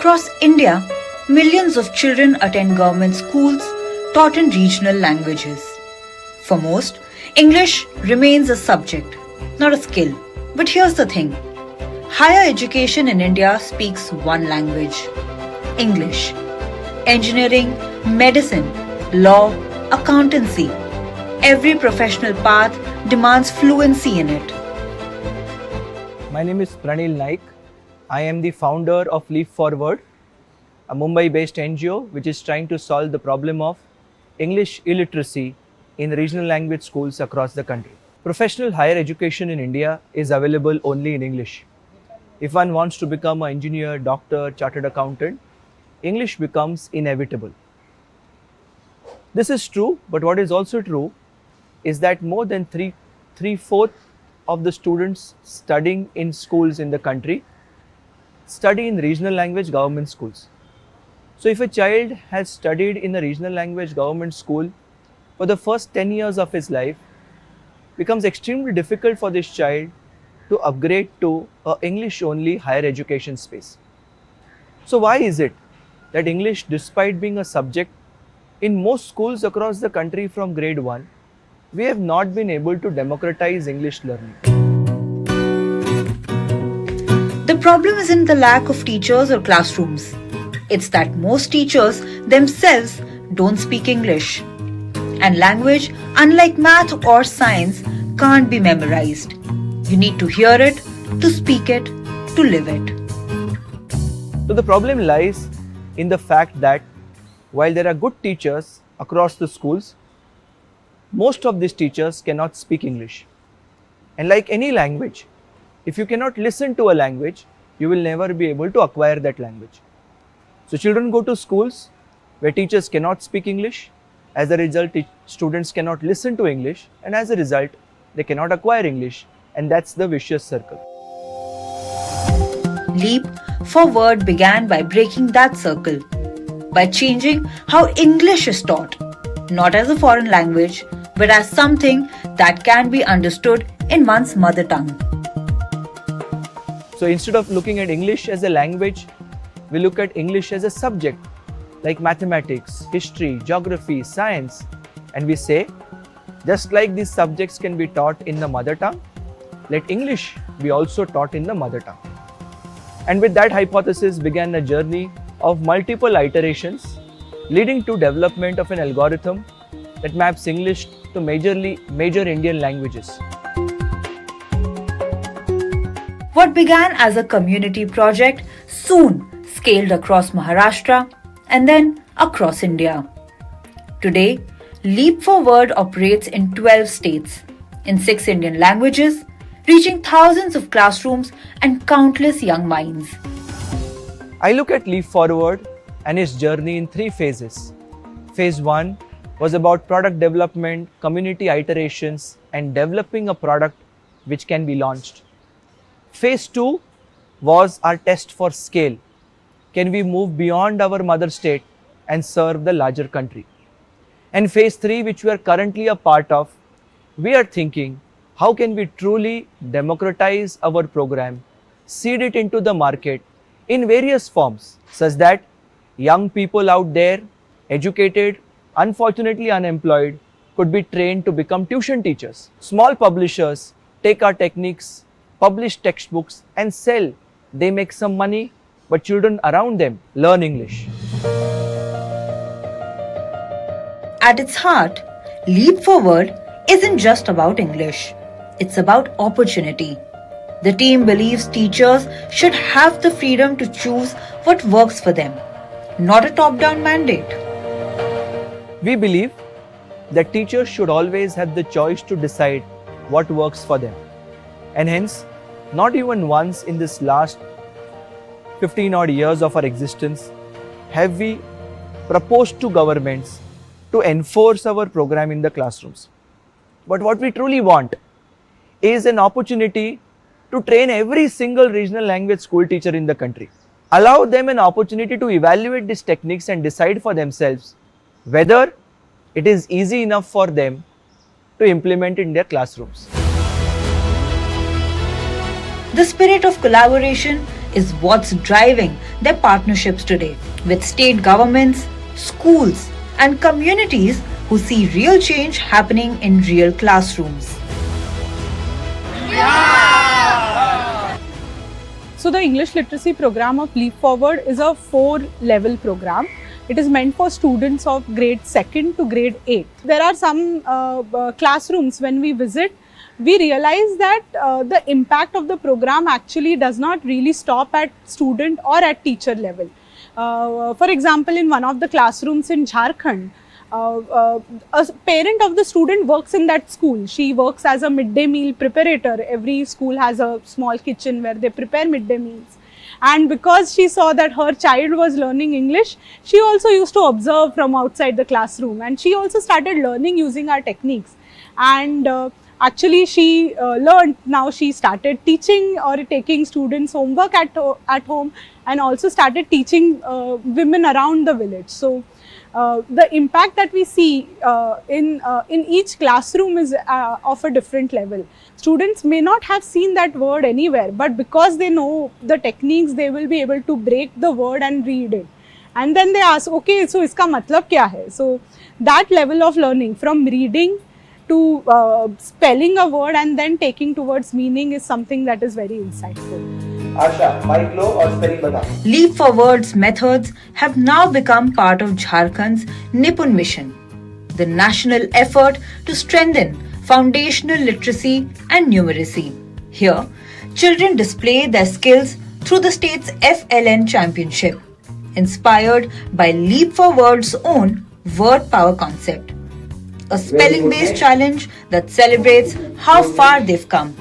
Across India, millions of children attend government schools taught in regional languages. For most, English remains a subject, not a skill. But here's the thing. Higher education in India speaks one language, English. Engineering, medicine, law, accountancy. Every professional path demands fluency in it. My name is Pranil Naik. I am the founder of Leap Forward, a Mumbai-based NGO which is trying to solve the problem of English illiteracy in regional language schools across the country. Professional higher education in India is available only in English. If one wants to become an engineer, doctor, chartered accountant, English becomes inevitable. This is true, but what is also true is that more than three-fourths of the students studying in schools in the country study in regional language government schools. So if a child has studied in a regional language government school for the first 10 years of his life, it becomes extremely difficult for this child to upgrade to an English-only higher education space. So why is it that English, despite being a subject in most schools across the country from grade 1, we have not been able to democratize English learning? The problem isn't the lack of teachers or classrooms. It's that most teachers themselves don't speak English. And language, unlike math or science, can't be memorized. You need to hear it, to speak it, to live it. So the problem lies in the fact that while there are good teachers across the schools, most of these teachers cannot speak English. And like any language, if you cannot listen to a language, you will never be able to acquire that language. So children go to schools where teachers cannot speak English. As a result, students cannot listen to English, and as a result, they cannot acquire English, and that's the vicious circle. Leap Forward began by breaking that circle, by changing how English is taught, not as a foreign language, but as something that can be understood in one's mother tongue. So instead of looking at English as a language, we look at English as a subject like mathematics, history, geography, science, and we say, just like these subjects can be taught in the mother tongue, let English be also taught in the mother tongue. And with that hypothesis began a journey of multiple iterations leading to development of an algorithm that maps English to major Indian languages. What began as a community project soon scaled across Maharashtra and then across India. Today, Leap Forward operates in 12 states, in 6 Indian languages, reaching thousands of classrooms and countless young minds. I look at Leap Forward and its journey in 3 phases. Phase 1 was about product development, community iterations, and developing a product which can be launched. Phase 2 was our test for scale. Can we move beyond our mother state and serve the larger country? And phase 3, which we are currently a part of, we are thinking, how can we truly democratize our program, seed it into the market in various forms, such that young people out there, educated, unfortunately unemployed, could be trained to become tuition teachers. Small publishers take our techniques, publish textbooks and sell. They make some money, but children around them learn English. At its heart, Leap Forward isn't just about English. It's about opportunity. The team believes teachers should have the freedom to choose what works for them, not a top-down mandate. We believe that teachers should always have the choice to decide what works for them. And hence, not even once in this last 15 odd years of our existence have we proposed to governments to enforce our program in the classrooms. But what we truly want is an opportunity to train every single regional language school teacher in the country. Allow them an opportunity to evaluate these techniques and decide for themselves whether it is easy enough for them to implement in their classrooms. The spirit of collaboration is what's driving their partnerships today with state governments, schools, and communities who see real change happening in real classrooms. So the English literacy program of Leap Forward is a 4-level program. It is meant for students of grade 2nd to grade 8. There are some classrooms when we visit, we realize that the impact of the program actually does not really stop at student or at teacher level. For example, in one of the classrooms in Jharkhand, a parent of the student works in that school. She works as a midday meal preparator. Every school has a small kitchen where they prepare midday meals. And because she saw that her child was learning English, she also used to observe from outside the classroom, and she also started learning using our techniques. And actually she learned. Now she started teaching or taking students homework at home, and also started teaching women around the village. So the impact that we see in each classroom is of a different level. Students may not have seen that word anywhere, but because they know the techniques, they will be able to break the word and read it. And then they ask, okay, so iska matlab kya hai? So that level of learning, from reading to spelling a word and then taking towards meaning, is something that is very insightful. Asha, mic low or spelling bata. Leap Forward's methods have now become part of Jharkhand's Nipun mission, the national effort to strengthen foundational literacy and numeracy. Here, children display their skills through the state's FLN championship, inspired by Leap Forward's own word power concept, a spelling-based challenge that celebrates how far they've come.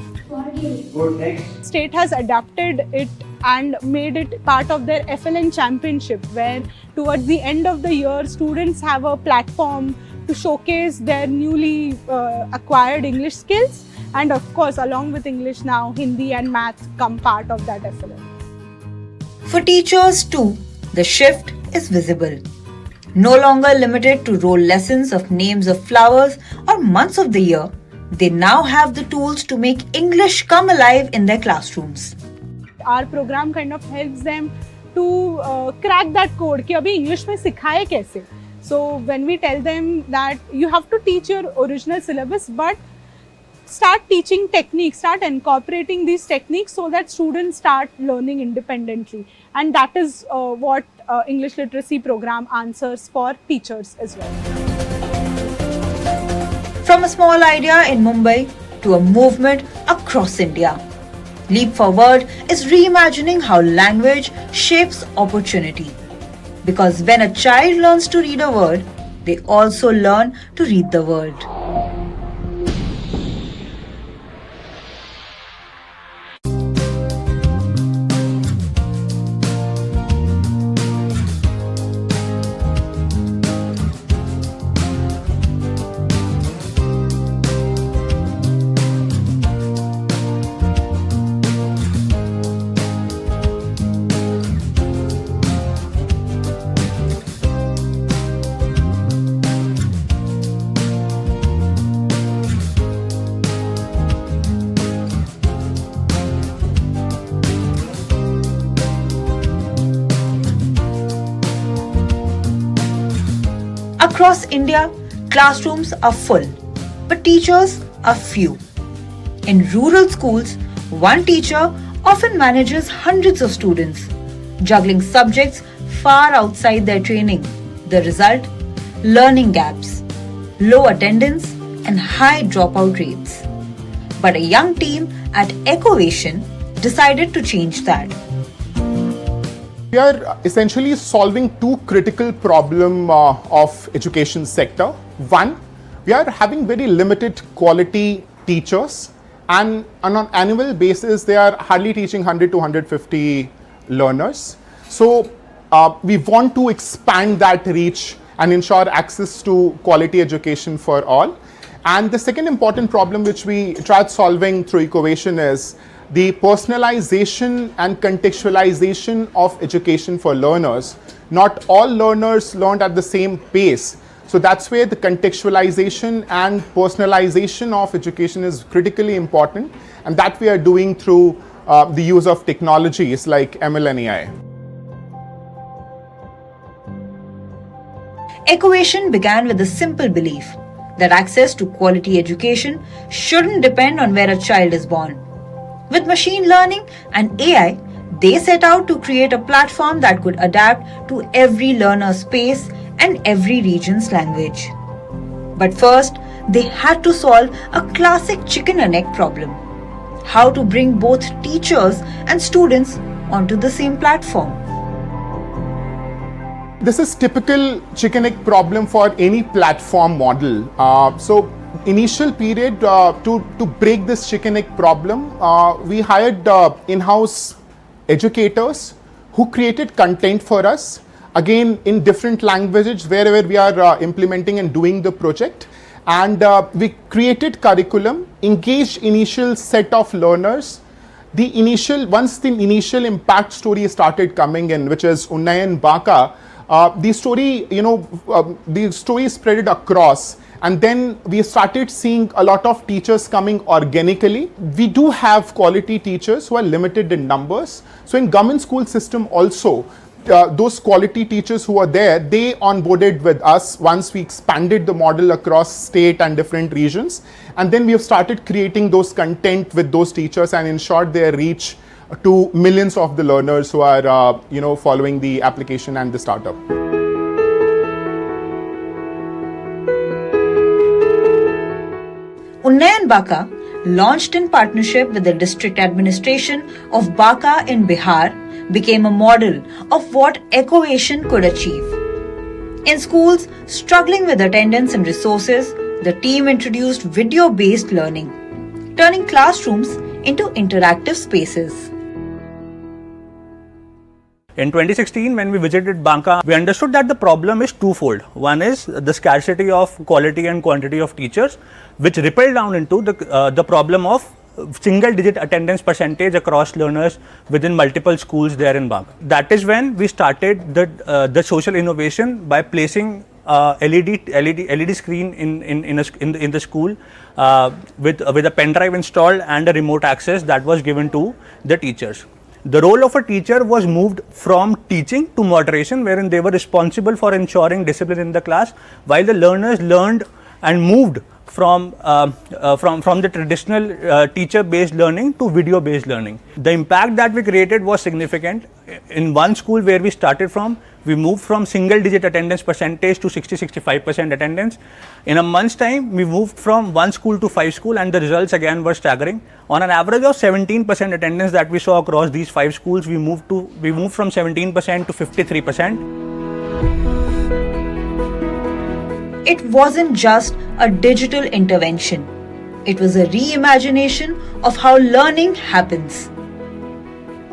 Good, next. State has adapted it and made it part of their FLN championship, where towards the end of the year, students have a platform to showcase their newly acquired English skills. And of course, along with English now, Hindi and math come part of that FLN. For teachers too, the shift is visible. No longer limited to roll lessons of names of flowers or months of the year, they now have the tools to make English come alive in their classrooms. Our program kind of helps them to crack that code कि अभी English में सिखाए कैसे. So when we tell them that you have to teach your original syllabus, but start teaching techniques, start incorporating these techniques so that students start learning independently. And that is what English literacy program answers for teachers as well. From a small idea in Mumbai to a movement across India, Leap Forward is reimagining how language shapes opportunity. Because when a child learns to read a word, they also learn to read the world. Across India, classrooms are full, but teachers are few. In rural schools, one teacher often manages hundreds of students, juggling subjects far outside their training. The result? Learning gaps, low attendance, and high dropout rates. But a young team at Eckovation decided to change that. We are essentially solving two critical problems of education sector. One, we are having very limited quality teachers, and on an annual basis, they are hardly teaching 100 to 150 learners. So we want to expand that reach and ensure access to quality education for all. And the second important problem which we tried solving through Eckovation is the personalization and contextualization of education for learners. Not all learners learned at the same pace. So that's where the contextualization and personalization of education is critically important, and that we are doing through the use of technologies like ML and AI. Eckovation began with the simple belief that access to quality education shouldn't depend on where a child is born. With machine learning and AI, they set out to create a platform that could adapt to every learner's pace and every region's language. But first, they had to solve a classic chicken and egg problem: how to bring both teachers and students onto the same platform. This is typical chicken egg problem for any platform model. So initial period to break this chicken egg problem, we hired in-house educators who created content for us, again in different languages wherever we are implementing and doing the project. And we created curriculum, engaged initial set of learners. Once the initial impact story started coming in, which is Unnayan Baka, the story spread it across, and then we started seeing a lot of teachers coming organically. We do have quality teachers who are limited in numbers. So in government school system also, those quality teachers who are there, they onboarded with us once we expanded the model across state and different regions. And then we have started creating those content with those teachers and ensured their reach to millions of the learners who are following the application and the startup. Unnayan Baka, launched in partnership with the district administration of Baka in Bihar, became a model of what Eckovation could achieve. In schools struggling with attendance and resources, the team introduced video-based learning, turning classrooms into interactive spaces. In 2016, when we visited Banka, we understood that the problem is twofold. One is the scarcity of quality and quantity of teachers, which rippled down into the problem of single-digit attendance percentage across learners within multiple schools there in Banka. That is when we started the social innovation by placing LED screen in the school with a pen drive installed and a remote access that was given to the teachers. The role of a teacher was moved from teaching to moderation, wherein they were responsible for ensuring discipline in the class, while the learners learned and moved from the traditional teacher-based learning to video-based learning. The impact that we created was significant. In one school where we started from, we moved from single-digit attendance percentage to 60-65% attendance. In a month's time, we moved from one school to 5 schools, and the results again were staggering. On an average of 17% attendance that we saw across these 5 schools, we moved from 17% to 53%. It wasn't just a digital intervention. It was a reimagination of how learning happens.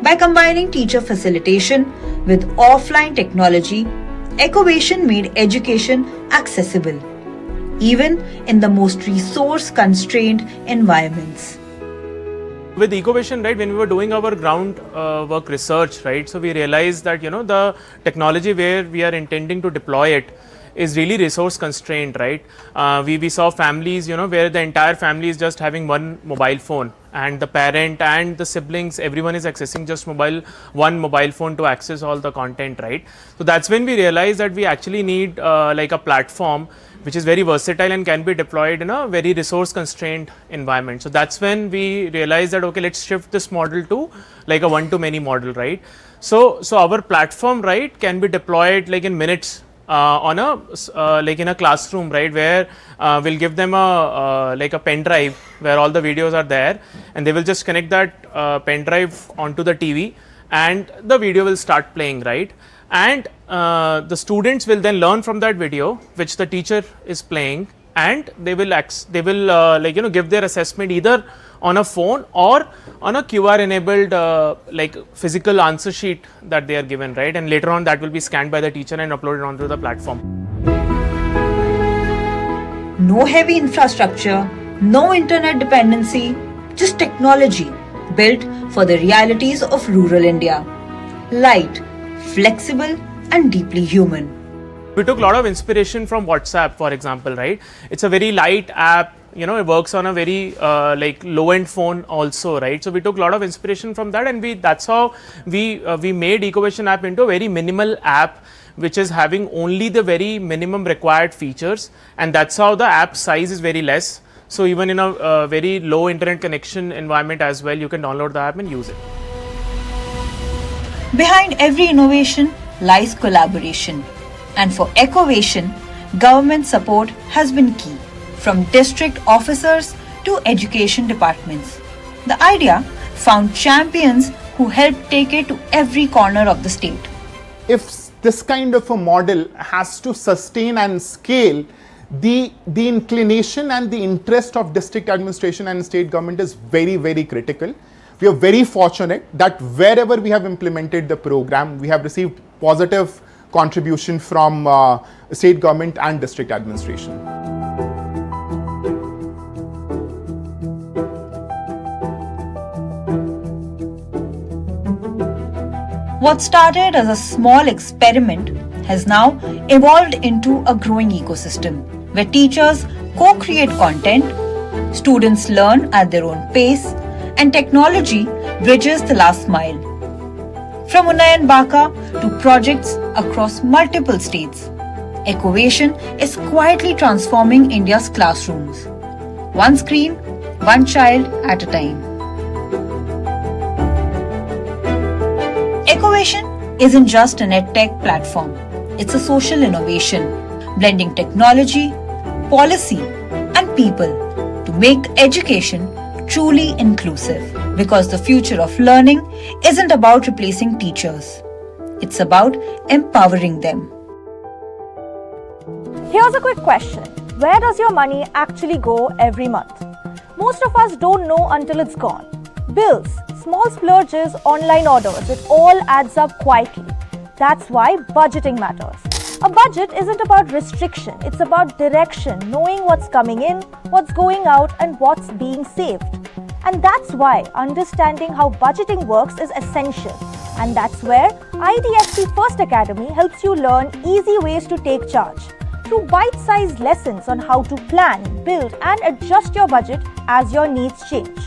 By combining teacher facilitation with offline technology, Eckovation made education accessible, even in the most resource-constrained environments. With Eckovation, right, when we were doing our ground work research, right, so we realized that, the technology where we are intending to deploy it is really resource constrained, right. We saw families, where the entire family is just having one mobile phone, and the parent and the siblings, everyone is accessing just one mobile phone to access all the content, right. So that's when we realized that we actually need like a platform which is very versatile and can be deployed in a very resource constrained environment. So that's when we realized that, okay, let's shift this model to like a one-to-many model, right. So our platform, right, can be deployed like in minutes on a like in a classroom, right, where we'll give them a like a pen drive where all the videos are there, and they will just connect that pen drive onto the TV, and the video will start playing, right. And the students will then learn from that video which the teacher is playing, and they will give their assessment either on a phone or on a QR enabled like physical answer sheet that they are given, right, and later on that will be scanned by the teacher and uploaded onto the platform. No heavy infrastructure, no internet dependency, just technology built for the realities of rural India. Light, flexible and deeply human. We took a lot of inspiration from WhatsApp, for example, right. It's a very light app, you know, it works on a very like low end phone also, right? So we took a lot of inspiration from that, and that's how we made Eckovation app into a very minimal app, which is having only the very minimum required features, and that's how the app size is very less. So even in a very low internet connection environment as well, you can download the app and use it. Behind every innovation lies collaboration. And for Eckovation, government support has been key, from district officers to education departments. The idea found champions who helped take it to every corner of the state. If this kind of a model has to sustain and scale, the inclination and the interest of district administration and state government is very, very critical. We are very fortunate that wherever we have implemented the program, we have received positive contribution from state government and district administration. What started as a small experiment has now evolved into a growing ecosystem where teachers co-create content, students learn at their own pace, and technology bridges the last mile. From Unayan Baka to projects across multiple states, Eckovation is quietly transforming India's classrooms. One screen, one child at a time. Eckovation isn't just an edtech platform. It's a social innovation, blending technology, policy, and people to make education truly inclusive. Because the future of learning isn't about replacing teachers. It's about empowering them. Here's a quick question. Where does your money actually go every month? Most of us don't know until it's gone. Bills, small splurges, online orders, it all adds up quietly. That's why budgeting matters. A budget isn't about restriction, it's about direction, knowing what's coming in, what's going out, and what's being saved. And that's why understanding how budgeting works is essential. And that's where IDFC First Academy helps you learn easy ways to take charge through bite-sized lessons on how to plan, build, and adjust your budget as your needs change.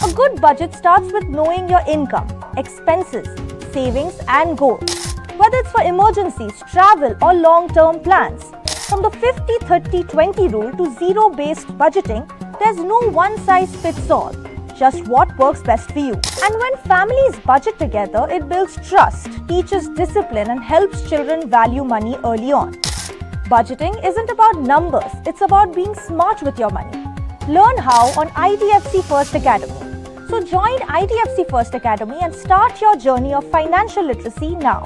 A good budget starts with knowing your income, expenses, savings, and goals. Whether it's for emergencies, travel, or long-term plans. From the 50-30-20 rule to zero-based budgeting, there's no one-size-fits-all, just what works best for you. And when families budget together, it builds trust, teaches discipline, and helps children value money early on. Budgeting isn't about numbers, it's about being smart with your money. Learn how on IDFC First Academy. So join IDFC First Academy and start your journey of financial literacy now.